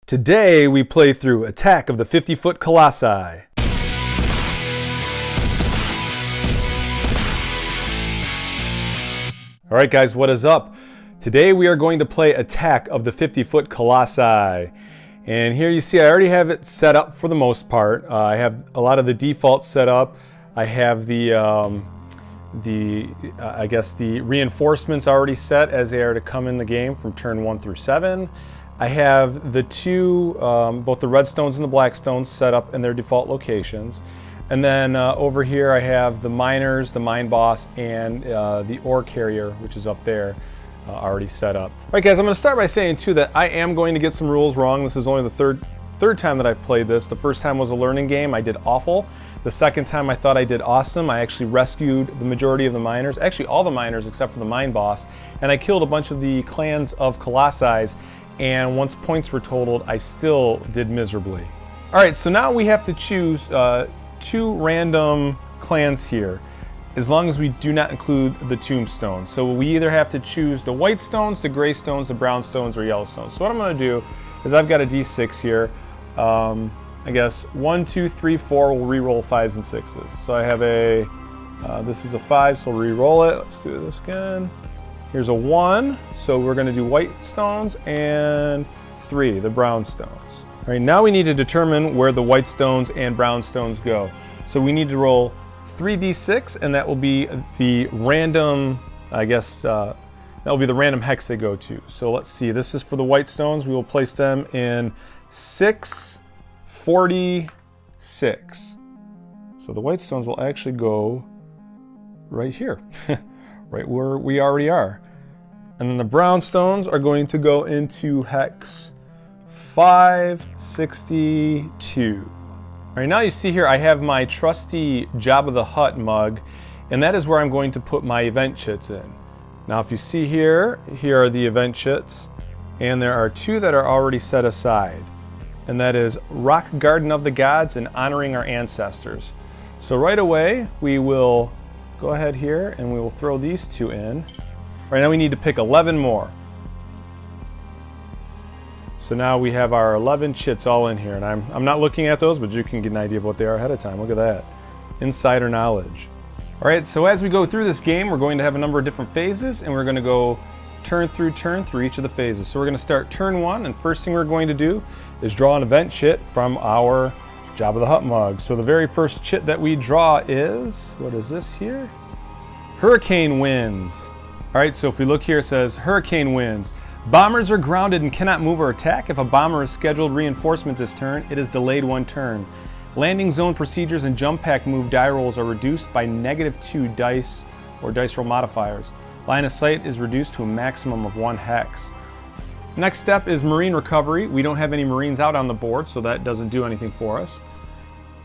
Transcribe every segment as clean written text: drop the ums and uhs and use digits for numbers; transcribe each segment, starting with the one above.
Today we play through Attack of the 50 Foot Colossi. Alright guys, what is up? Today we are going to play Attack of the 50 Foot Colossi. And here you see I already have it set up for the most part. I have a lot of the defaults set up. I have the reinforcements already set as they are to come in the game from turn 1 through 7. I have the two, both the red stones and the black stones set up in their default locations. And then over here I have the miners, the mine boss, and the ore carrier, which is up there, already set up. All right guys, I'm going to start by saying too that I am going to get some rules wrong. This is only the third time that I've played this. The first time was a learning game. I did awful. The second time I thought I did awesome. I actually rescued the majority of the miners, actually all the miners except for the mine boss, and I killed a bunch of the clans of Colossi. And once points were totaled, I still did miserably. All right, so now we have to choose two random clans here, as long as we do not include the tombstones. So we either have to choose the white stones, the gray stones, the brown stones, or yellow stones. So what I'm gonna do is I've got a D6 here. I guess 1, 2, 3, 4, we'll re-roll 5s and 6s. So I have a, this is a 5, so we'll re-roll it. Let's do this again. Here's a 1, so we're going to do white stones, and 3, the brown stones. All right, now we need to determine where the white stones and brown stones go. So we need to roll 3d6, and that will be the random, I guess, that will be the random hex they go to. So let's see, this is for the white stones. We will place them in 6, 46. So the white stones will actually go right here. Right where we already are. And then the brown stones are going to go into hex 562. All right, now you see here I have my trusty Jabba the Hutt mug, and that is where I'm going to put my event chits in. Now if you see here, here are the event chits, and there are 2 that are already set aside. And that is Rock Garden of the Gods and Honoring Our Ancestors. So right away we will go ahead here and we will throw these 2 in. Right now we need to pick 11 more. So now we have our 11 chits all in here, and I'm not looking at those, but you can get an idea of what they are ahead of time. Look at that. Insider knowledge. All right, so as we go through this game, we're going to have a number of different phases, and we're going to go turn through each of the phases. So we're going to start turn 1, and first thing we're going to do is draw an event chit from our Jabba the Hutt mug. So the very first chit that we draw is, what is this here? Hurricane winds. All right, so if we look here, it says hurricane winds. Bombers are grounded and cannot move or attack. If a bomber is scheduled reinforcement this turn, it is delayed 1 turn. Landing zone procedures and jump pack move die rolls are reduced by -2 dice or dice roll modifiers. Line of sight is reduced to a maximum of 1 hex. Next step is marine recovery. We don't have any marines out on the board, so that doesn't do anything for us.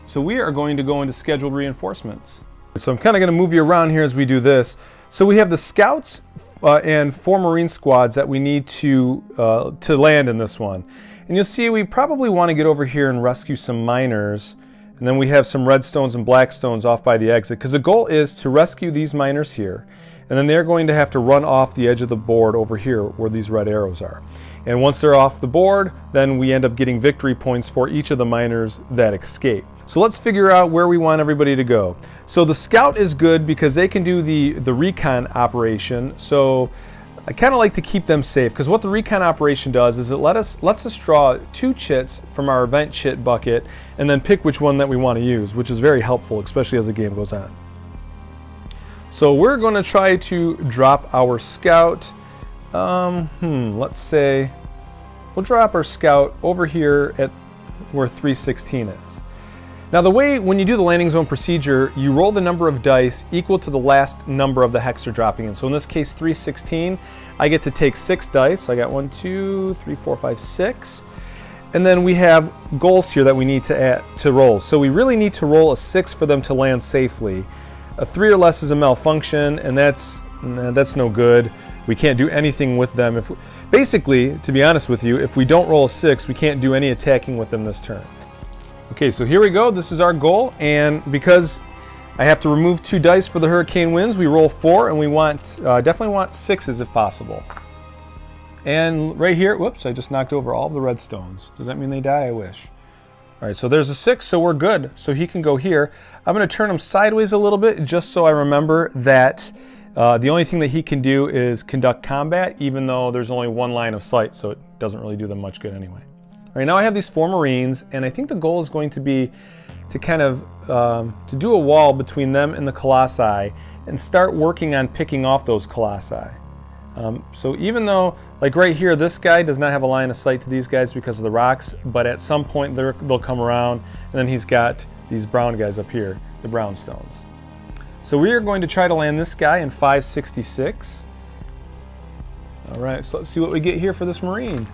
So we are going to go into scheduled reinforcements. So I'm kind of going to move you around here as we do this. So we have the scouts and 4 marine squads that we need to land in this one. And you'll see we probably want to get over here and rescue some miners. And then we have some red stones and black stones off by the exit, because the goal is to rescue these miners here. And then they're going to have to run off the edge of the board over here where these red arrows are. And once they're off the board, then we end up getting victory points for each of the miners that escape. So let's figure out where we want everybody to go. So the scout is good because they can do the recon operation. So I kind of like to keep them safe, because what the recon operation does is it lets us draw 2 chits from our event chit bucket and then pick which one that we want to use, which is very helpful, especially as the game goes on. So we're going to try to drop our scout. Let's say we'll drop our scout over here at where 316 is. Now the way, when you do the landing zone procedure, you roll the number of dice equal to the last number of the hex you're dropping in. So in this case 316, I get to take 6 dice. I got 1, 2, 3, 4, 5, 6. And then we have goals here that we need to roll. So we really need to roll a 6 for them to land safely. A 3 or less is a malfunction, and that's no good. We can't do anything with them. Basically, to be honest with you, if we don't roll a 6, we can't do any attacking with them this turn. Okay, so here we go. This is our goal, and because I have to remove 2 dice for the hurricane winds, we roll 4, and we definitely want 6s if possible. And right here, whoops, I just knocked over all of the redstones. Does that mean they die? I wish. All right, so there's a 6, so we're good. So he can go here. I'm going to turn him sideways a little bit just so I remember that the only thing that he can do is conduct combat, even though there's only one line of sight, so it doesn't really do them much good anyway. All right, now I have these 4 Marines, and I think the goal is going to be to kind of to do a wall between them and the Colossi and start working on picking off those Colossi. So even though, like right here, this guy does not have a line of sight to these guys because of the rocks, but at some point they'll come around, and then he's got these brown guys up here, the brownstones. So we are going to try to land this guy in 566. All right, so let's see what we get here for this Marine.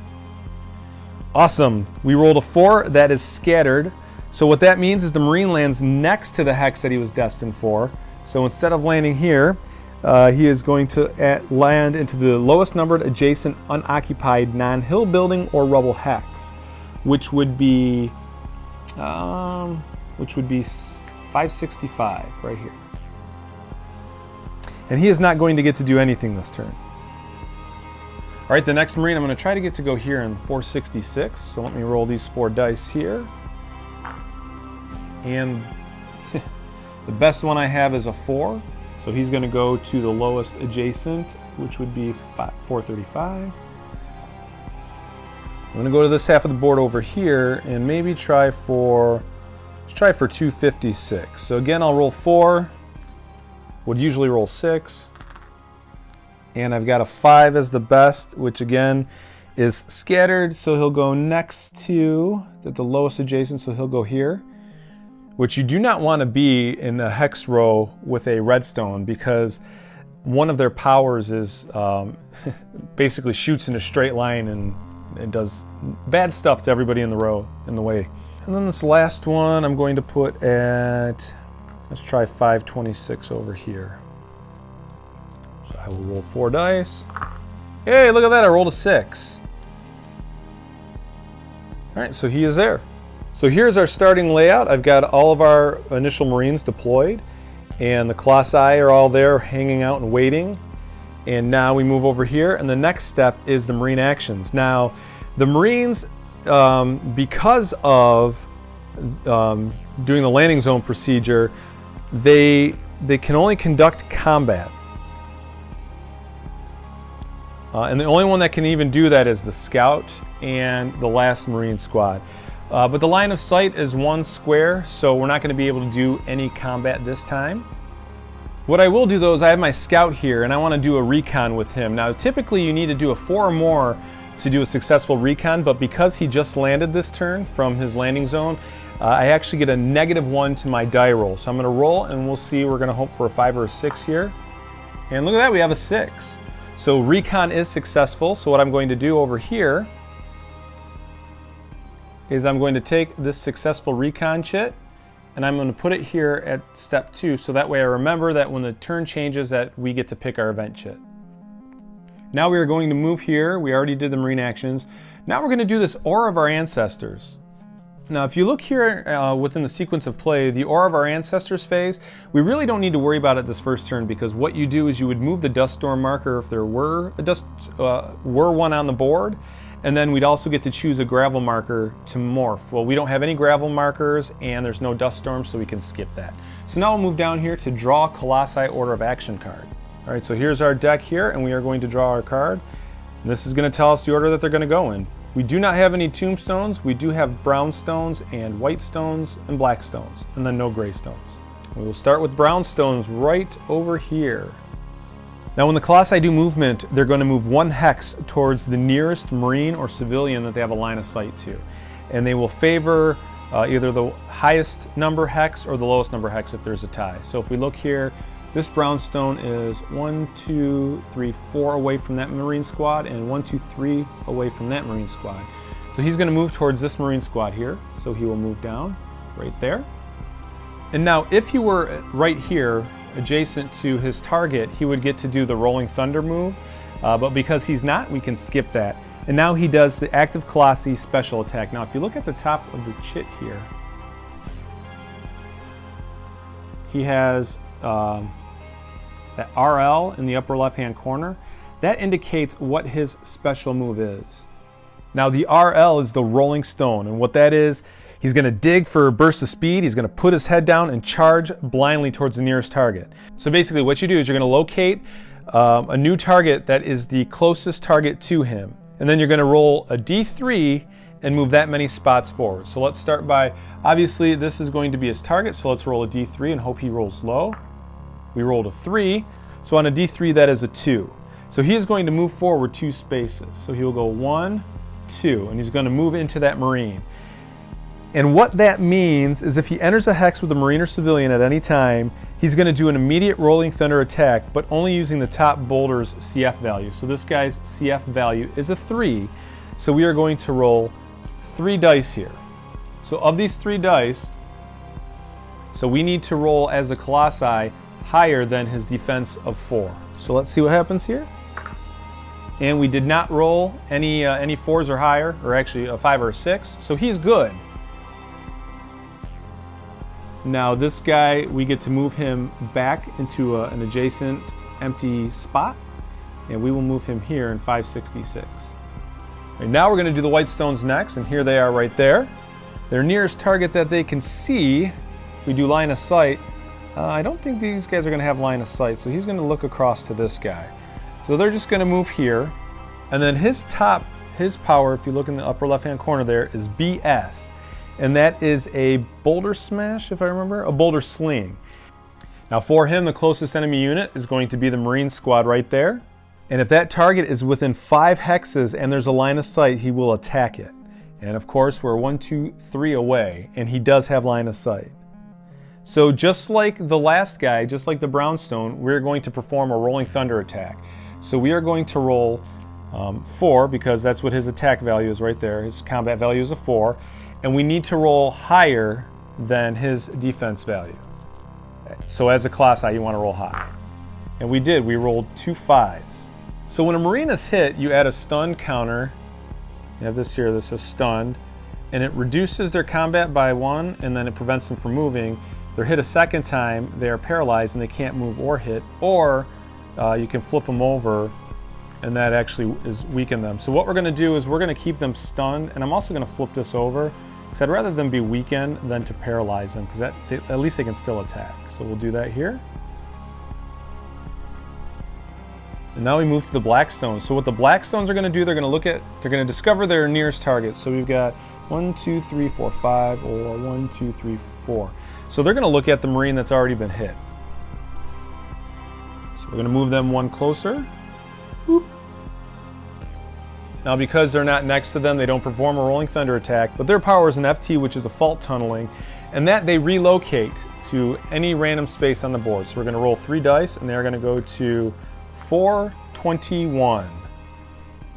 Awesome, we rolled a 4, that is scattered. So what that means is the Marine lands next to the hex that he was destined for. So instead of landing here, he is going to land into the lowest numbered adjacent unoccupied non-hill building or rubble hex, which would be 565 right here. And he is not going to get to do anything this turn. All right, the next Marine I'm going to try to get to go here in 466. So let me roll these 4 dice here. And the best one I have is a 4. So he's going to go to the lowest adjacent, which would be 435. I'm going to go to this half of the board over here and maybe try for 256. So again, I'll roll 4. Would usually roll 6. And I've got a 5 as the best, which again is scattered. So he'll go next to the lowest adjacent, so he'll go here. Which you do not want to be in the hex row with a redstone, because one of their powers is basically shoots in a straight line and it does bad stuff to everybody in the row in the way. And then this last one I'm going to put at, let's try 526 over here. So I will roll 4 dice. Hey, look at that, I rolled a 6. All right, so he is there. So here's our starting layout. I've got all of our initial Marines deployed, and the Colossi are all there hanging out and waiting. And now we move over here, and the next step is the Marine actions. Now, the Marines, because of doing the landing zone procedure, they can only conduct combat. And the only one that can even do that is the Scout and the last Marine squad. But the line of sight is 1 square, so we're not going to be able to do any combat this time. What I will do though is I have my Scout here, and I want to do a recon with him. Now typically you need to do a 4 or more to do a successful recon, but because he just landed this turn from his landing zone, I actually get a -1 to my die roll. So I'm going to roll, and we'll see. We're going to hope for a 5 or a 6 here. And look at that, we have a 6. So recon is successful. So what I'm going to do over here is I'm going to take this successful recon chit, and I'm going to put it here at step 2, so that way I remember that when the turn changes that we get to pick our event chit. Now we are going to move here. We already did the Marine actions. Now we're going to do this Aura of our Ancestors. Now if you look here within the sequence of play, the Aura of our Ancestors phase, we really don't need to worry about it this first turn, because what you do is you would move the Dust Storm marker if there were one on the board, and then we'd also get to choose a gravel marker to morph. Well, we don't have any gravel markers, and there's no dust storm, so we can skip that. So now we'll move down here to draw Colossi Order of Action card. All right, so here's our deck here, and we are going to draw our card. And this is going to tell us the order that they're going to go in. We do not have any tombstones. We do have brown stones and white stones and black stones, and then no gray stones. We will start with brown stones right over here. Now when the Colossi do movement, they're going to move 1 hex towards the nearest Marine or civilian that they have a line of sight to. And they will favor either the highest number hex or the lowest number hex if there's a tie. So if we look here, this brownstone is 1, 2, 3, 4 away from that Marine squad, and 1, 2, 3 away from that Marine squad. So he's going to move towards this Marine squad here. So he will move down right there. And now if he were right here, adjacent to his target, he would get to do the Rolling Thunder move, but because he's not, we can skip that. And now he does the Active Colossi special attack. Now if you look at the top of the chit here, he has that RL in the upper left hand corner. that indicates what his special move is. Now the RL is the rolling stone, and what that is, he's going to dig for a burst of speed, he's going to put his head down and charge blindly towards the nearest target. So basically what you do is you're going to locate a new target that is the closest target to him, and then you're going to roll a D3 and move that many spots forward. So let's start by, obviously this is going to be his target, so let's roll a D3 and hope he rolls low. We rolled a 3, so on a D3 that is a 2. So he is going to move forward 2 spaces. So he will go 1, 2, and he's going to move into that Marine. And what that means is if he enters a hex with a Marine or civilian at any time, he's going to do an immediate Rolling Thunder attack, but only using the top boulder's CF value. So this guy's CF value is a 3, so we are going to roll 3 dice here. So of these 3 dice, so we need to roll as a Colossi higher than his defense of 4. So let's see what happens here. And we did not roll any 4s or higher, or actually a 5 or a 6, so he's good. Now this guy, we get to move him back into an adjacent empty spot, and we will move him here in 566. Right, now we're going to do the white stones next, and here they are right there. Their nearest target that they can see, if we do line of sight, I don't think these guys are going to have line of sight, so he's going to look across to this guy. So they're just going to move here, and then his power, if you look in the upper left-hand corner there, is BS. And that is a boulder smash, if I remember, a boulder sling. Now for him, the closest enemy unit is going to be the Marine squad right there. And if that target is within 5 hexes and there's a line of sight, he will attack it. And of course, we're 1, 2, 3 away, and he does have line of sight. So just like the last guy, just like the brownstone, we're going to perform a Rolling Thunder attack. So we are going to roll 4, because that's what his attack value is right there. His combat value is a 4. And we need to roll higher than his defense value. So as a Colossi, you want to roll high. And we did. We rolled 2 5s. So when a Marine is hit, you add a stun counter. You have this here, this is stunned. And it reduces their combat by 1, and then it prevents them from moving. If they're hit a second time, they are paralyzed and they can't move or hit. Or you can flip them over, and that actually is weaken them. So what we're going to do is we're going to keep them stunned, and I'm also going to flip this over, because I'd rather them be weakened than to paralyze them, because at least they can still attack. So we'll do that here. And now we move to the black stones. So what the black stones are going to do, they're going to discover their nearest target. So we've got 1, 2, 3, 4, 5, or 1, 2, 3, 4. So they're going to look at the Marine that's already been hit. So we're going to move them 1 closer. Whoop. Now because they're not next to them, they don't perform a Rolling Thunder attack, but their power is an FT, which is a fault tunneling, and that they relocate to any random space on the board. So we're going to roll 3 dice, and they're going to go to 421.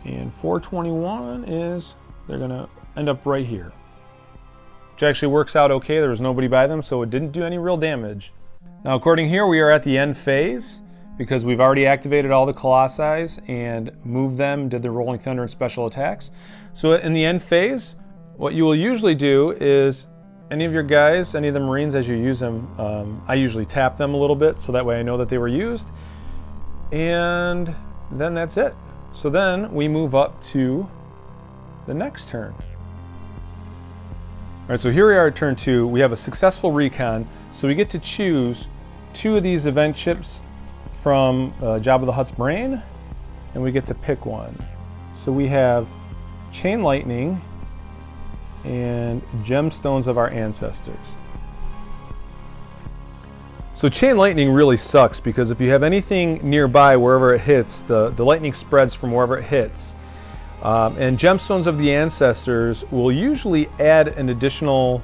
And 421 is, they're going to end up right here. Which actually works out okay. There was nobody by them, so it didn't do any real damage. Now according here, we are at the end phase, because we've already activated all the Colossi and moved them, did the Rolling Thunder and special attacks. So in the end phase, what you will usually do is any of your guys, any of the Marines as you use them, I usually tap them a little bit so that way I know that they were used. And then that's it. So then we move up to the next turn. All right, so here we are at turn 2. We have a successful recon, so we get to choose 2 of these event chips from Jabba the Hutt's brain, and we get to pick one. So we have Chain Lightning and Gemstones of Our Ancestors. So Chain Lightning really sucks, because if you have anything nearby wherever it hits, the lightning spreads from wherever it hits. And Gemstones of the Ancestors will usually add an additional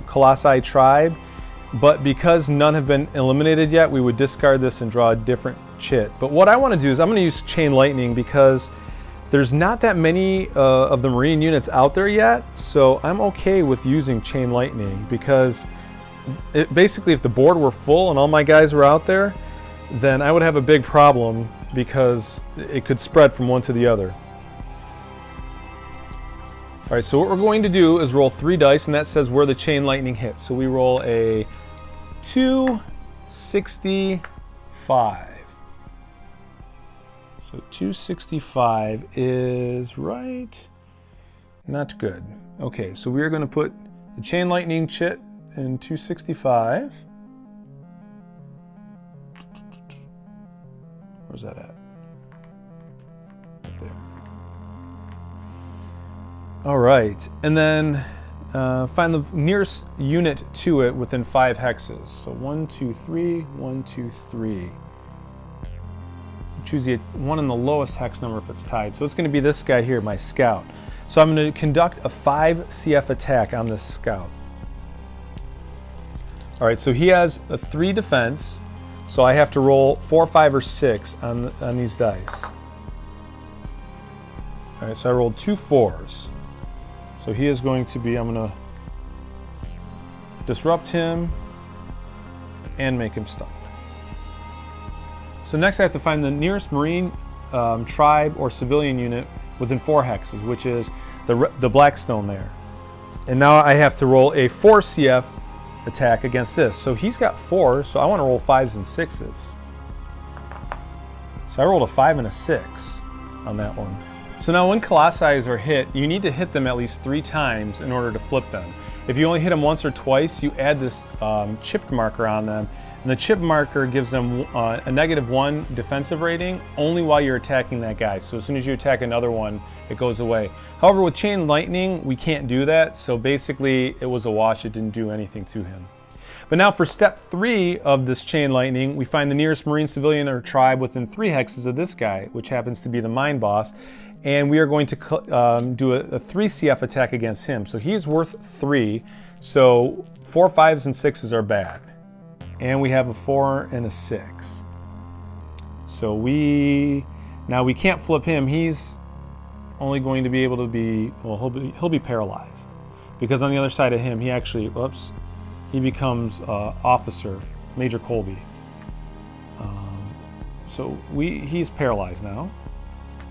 Colossi tribe, but because none have been eliminated yet, we would discard this and draw a different chit. But what I want to do is I'm going to use Chain Lightning, because there's not that many of the Marine units out there yet, so I'm okay with using Chain Lightning, because basically if the board were full and all my guys were out there, then I would have a big problem, because it could spread from one to the other. All right, so what we're going to do is roll 3 dice, and that says where the Chain Lightning hits. So we roll a 265. So 265 is right. Not good. Okay, so we're going to put the chain lightning chit in 265. Where's that at? Right there. All right, and then find the nearest unit to it within 5 hexes. So 1, 2, 3, 1, 2, 3. Choose the one in the lowest hex number if it's tied. So it's going to be this guy here, my scout. So I'm going to conduct a 5 CF attack on this scout. All right, so he has a 3 defense, so I have to roll 4, 5, or 6 on these dice. All right, so I rolled 2 4s. So he is going to be, I'm going to disrupt him and make him stunned. So next I have to find the nearest Marine tribe or civilian unit within 4 hexes, which is the Blackstone there. And now I have to roll a 4 CF attack against this. So he's got 4, so I want to roll 5s and 6s. So I rolled a 5 and a 6 on that one. So now when Colossi are hit, you need to hit them at least 3 times in order to flip them. If you only hit them once or twice, you add this chipped marker on them, and the chip marker gives them a -1 defensive rating only while you're attacking that guy. So as soon as you attack another one, it goes away. However, with Chain Lightning, we can't do that. So basically, it was a wash. It didn't do anything to him. But now for step 3 of this Chain Lightning, we find the nearest Marine, civilian, or tribe within 3 hexes of this guy, which happens to be the Mine Boss. And we are going to do a 3 CF attack against him. So he is worth 3. So 4, 5s, and 6s are bad. And we have a 4 and a 6. So we can't flip him. He's only going to be able to be, well, he'll be paralyzed, because on the other side of him, he actually, he becomes Officer Major Colby. So he's paralyzed now.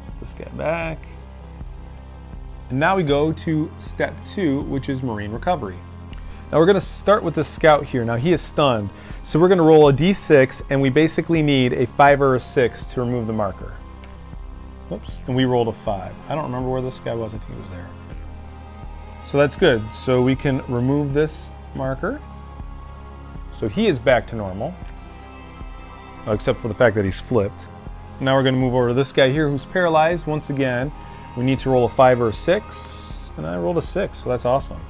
Get this guy back. And now we go to step 2, which is Marine Recovery. Now we're going to start with the scout here. Now he is stunned, so we're going to roll a d6, and we basically need a 5 or a 6 to remove the marker. Oops, and we rolled a 5. I don't remember where this guy was. I think he was there. So that's good. So we can remove this marker. So he is back to normal, except for the fact that he's flipped. Now we're going to move over to this guy here who's paralyzed. Once again, we need to roll a 5 or a 6, and I rolled a 6, so that's awesome.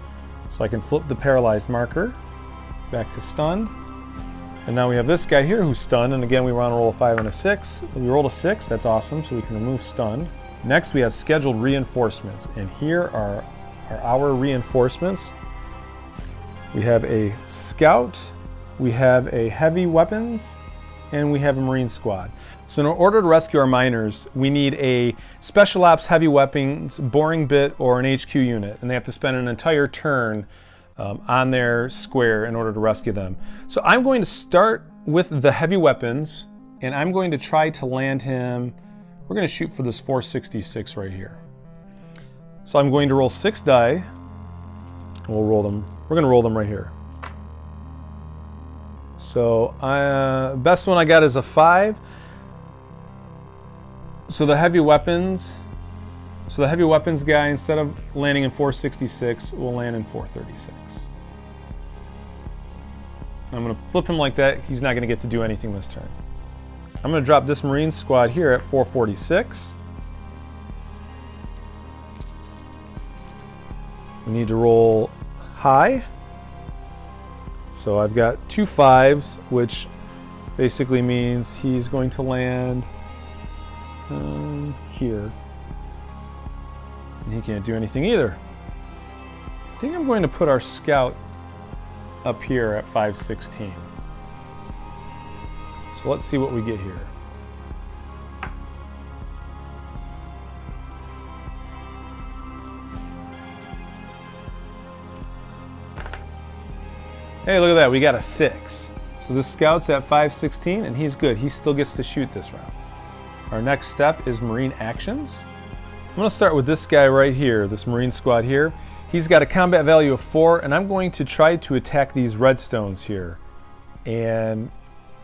So I can flip the paralyzed marker back to stunned. And now we have this guy here who's stunned, and again we want to roll a 5 and a 6. We rolled a 6, that's awesome, so we can remove stunned. Next we have scheduled reinforcements, and here are our reinforcements. We have a scout, we have a heavy weapons, and we have a Marine squad. So in order to rescue our miners, we need a Special Ops heavy weapons, boring bit, or an HQ unit, and they have to spend an entire turn on their square in order to rescue them. So I'm going to start with the heavy weapons, and I'm going to try to land him. We're going to shoot for this 466 right here. So I'm going to roll 6 die, and we'll roll them. We're going to roll them right here. So best one I got is a 5. So the heavy weapons guy, instead of landing in 466, will land in 436. I'm going to flip him like that. He's not going to get to do anything this turn. I'm going to drop this Marine squad here at 446. We need to roll high. So I've got 2 5s, which basically means he's going to land here. And he can't do anything either. I think I'm going to put our scout up here at 516. So let's see what we get here. Hey, look at that, we got a 6. So this scout's at 516, and he's good. He still gets to shoot this round. Our next step is Marine actions. I'm going to start with this guy right here, this Marine squad here. He's got a combat value of 4, and I'm going to try to attack these redstones here and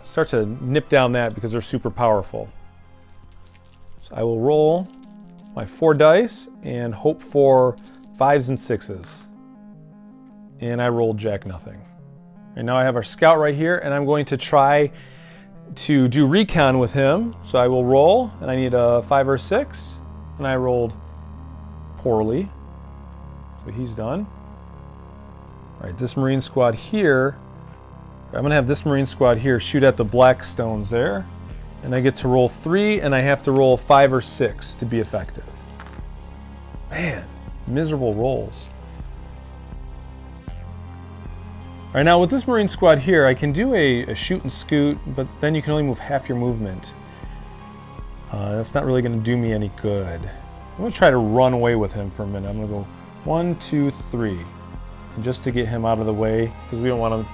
start to nip down that because they're super powerful. I will roll my 4 dice and hope for 5s and 6s. And I rolled jack nothing. And now I have our scout right here, and I'm going to try to do recon with him. So I will roll, and I need a 5 or 6, and I rolled poorly. So he's done. All right, this Marine squad here, I'm gonna have this Marine squad here shoot at the black stones there, and I get to roll 3, and I have to roll 5 or 6 to be effective. Man, miserable rolls. All right, now with this Marine squad here, I can do a shoot and scoot, but then you can only move half your movement. That's not really gonna do me any good. I'm gonna try to run away with him for a minute. I'm gonna go 1, 2, 3, and just to get him out of the way, because we don't want him,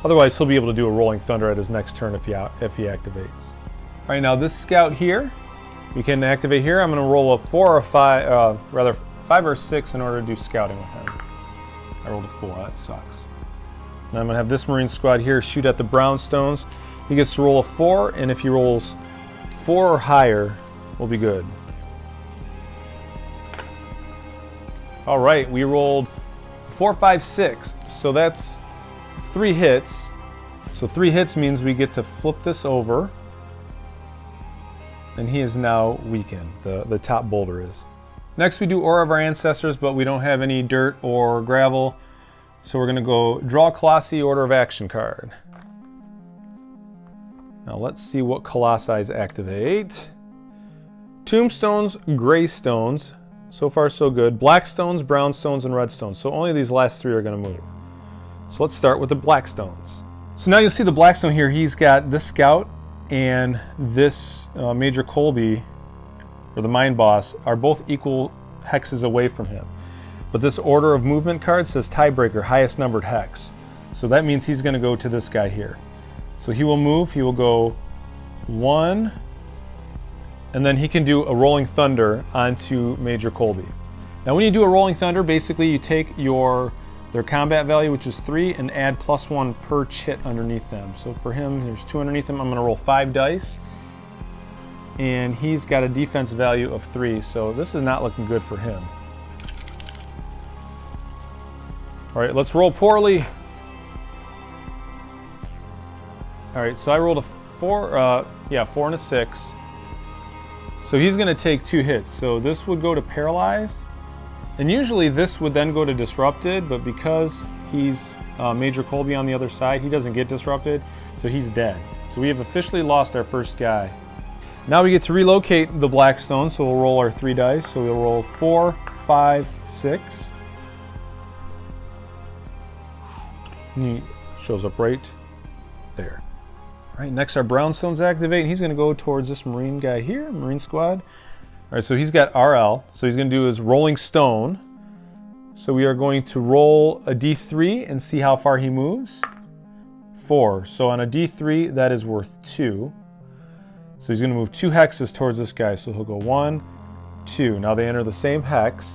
otherwise he'll be able to do a rolling thunder at his next turn if he activates. All right, now this scout here, we can activate here. I'm gonna roll a 4 or 5, rather 5 or 6 in order to do scouting with him. I rolled a 4, that sucks. And I'm gonna have this Marine squad here shoot at the brownstones. He gets to roll a 4, and if he rolls 4 or higher, we'll be good. All right, we rolled 4, 5, 6. So that's 3 hits. So 3 hits means we get to flip this over. And he is now weakened, the top boulder is. Next we do Aura of our Ancestors, but we don't have any dirt or gravel. So we're gonna go draw Colossi Order of Action card. Now let's see what Colossi activate. Tombstones, gray stones. So far so good. Black stones, brown stones, and red stones. So only these last 3 are gonna move. So let's start with the black stones. So now you'll see the black stone here, he's got this scout and this Major Colby, or the Mind Boss, are both equal hexes away from him. But this order of movement card says tiebreaker, highest numbered hex. So that means he's gonna go to this guy here. So he will move, he will go 1, and then he can do a rolling thunder onto Major Colby. Now when you do a rolling thunder, basically you take their combat value, which is 3, and add +1 per chit underneath them. So for him, there's 2 underneath him. I'm gonna roll 5 dice, and he's got a defense value of 3, so this is not looking good for him. All right, let's roll poorly. All right, so I rolled a 4, 4 and a 6. So he's gonna take 2 hits. So this would go to paralyzed, and usually this would then go to disrupted, but because he's Major Colby on the other side, he doesn't get disrupted, so he's dead. So we have officially lost our first guy. Now we get to relocate the black stone, so we'll roll our 3 dice. So we'll roll 4, 5, 6. And he shows up right there. All right, next our brownstones activate, and he's gonna go towards this Marine guy here, Marine squad. All right, so he's got RL, so he's gonna do his rolling stone. So we are going to roll a D3 and see how far he moves. 4, so on a D3, that is worth 2. So he's gonna move 2 hexes towards this guy, so he'll go 1, 2. Now they enter the same hex.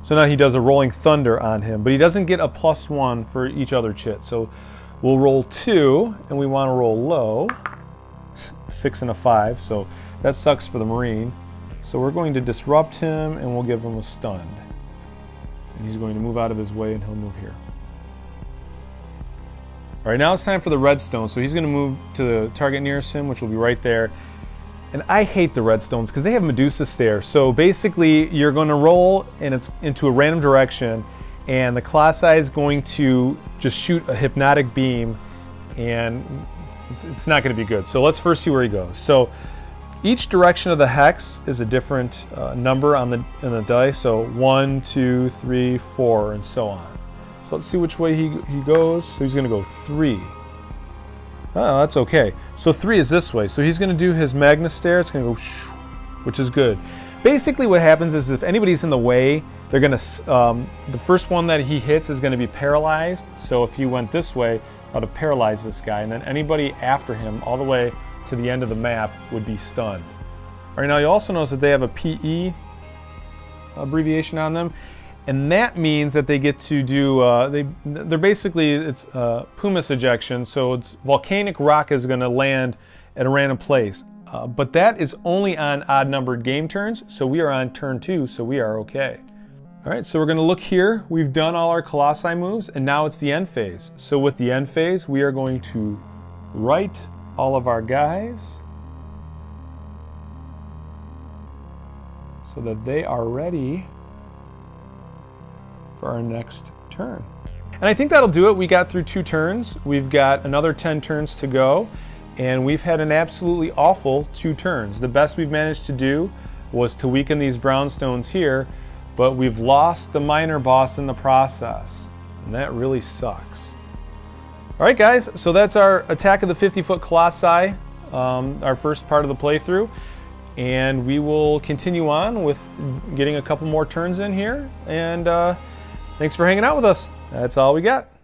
So now he does a rolling thunder on him, but he doesn't get a +1 for each other chit. So we'll roll 2, and we want to roll low, 6 and a 5. So that sucks for the Marine. So we're going to disrupt him, and we'll give him a stunned. And he's going to move out of his way, and he'll move here. All right, now it's time for the redstone. So he's going to move to the target nearest him, which will be right there. And I hate the redstones because they have Medusa Stare. So basically, you're going to roll, and it's into a random direction, and the Colossi is going to just shoot a hypnotic beam, and it's not going to be good. So let's first see where he goes. So each direction of the hex is a different number in the dice. So 1, 2, 3, 4, and so on. So let's see which way he goes. So he's going to go 3. Oh, that's okay. So 3 is this way. So he's going to do his Magnus Stare. It's going to go, which is good. Basically what happens is if anybody's in the way, they're going to, the first one that he hits is going to be paralyzed. So if he went this way, I would have paralyzed this guy. And then anybody after him, all the way to the end of the map, would be stunned. All right, now you also notice that they have a PE abbreviation on them. And that means that they get to do, they're basically, it's pumice ejection, so it's volcanic rock is going to land at a random place. But that is only on odd numbered game turns, so we are on turn 2, so we are okay. All right, so we're gonna look here. We've done all our Colossi moves, and now it's the end phase. So with the end phase, we are going to right all of our guys so that they are ready for our next turn. And I think that'll do it. We got through 2 turns. We've got another 10 turns to go, and we've had an absolutely awful 2 turns. The best we've managed to do was to weaken these brownstones here, but we've lost the minor boss in the process, and that really sucks. All right, guys, so that's our Attack of the 50-Foot Colossi, our first part of the playthrough, and we will continue on with getting a couple more turns in here, and thanks for hanging out with us. That's all we got.